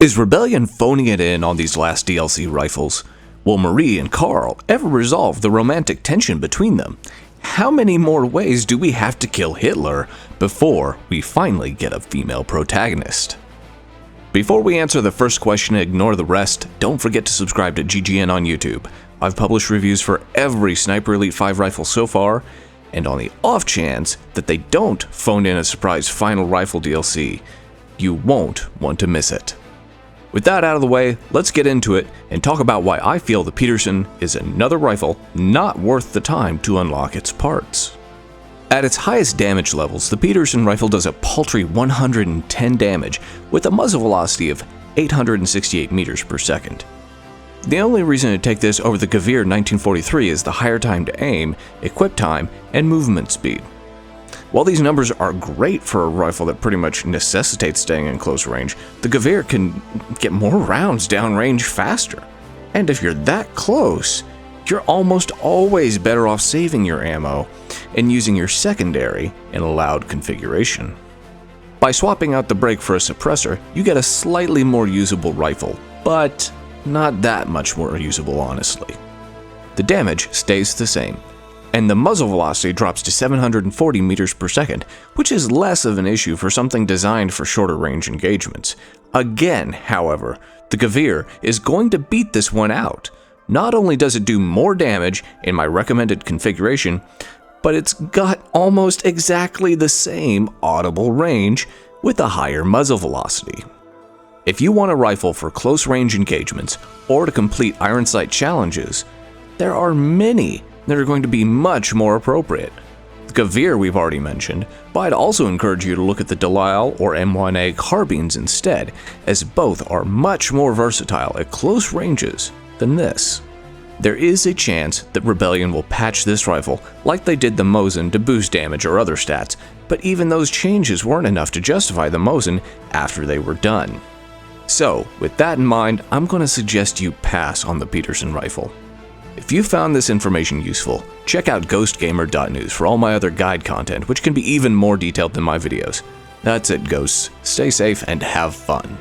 Is Rebellion phoning it in on these last DLC rifles? Will Marie and Carl ever resolve the romantic tension between them? How many more ways do we have to kill Hitler before we finally get a female protagonist? Before we answer the first question and ignore the rest, don't forget to subscribe to GGN on YouTube. I've published reviews for every Sniper Elite 5 rifle so far, and on the off chance that they don't phone in a surprise final rifle DLC, you won't want to miss it. With that out of the way, let's get into it and talk about why I feel the Pedersen is another rifle not worth the time to unlock its parts. At its highest damage levels, the Pedersen rifle does a paltry 110 damage with a muzzle velocity of 868 meters per second. The only reason to take this over the Gewehr 1943 is the higher time to aim, equip time, and movement speed. While these numbers are great for a rifle that pretty much necessitates staying in close range, the Gewehr can get more rounds downrange faster. And if you're that close, you're almost always better off saving your ammo and using your secondary in a loud configuration. By swapping out the brake for a suppressor, you get a slightly more usable rifle, but not that much more usable honestly. The damage stays the same, and the muzzle velocity drops to 740 meters per second, which is less of an issue for something designed for shorter range engagements. Again, however, the Gewehr is going to beat this one out. Not only does it do more damage in my recommended configuration, but it's got almost exactly the same audible range with a higher muzzle velocity. If you want a rifle for close range engagements or to complete iron sight challenges, there are many that are going to be much more appropriate. The Gewehr we've already mentioned, but I'd also encourage you to look at the Delisle or M1A carbines instead, as both are much more versatile at close ranges than this. There is a chance that Rebellion will patch this rifle like they did the Mosin to boost damage or other stats, but even those changes weren't enough to justify the Mosin after they were done. So, with that in mind, I'm going to suggest you pass on the Pedersen rifle. If you found this information useful, check out ghostgamer.news for all my other guide content, which can be even more detailed than my videos. That's it, ghosts. Stay safe and have fun.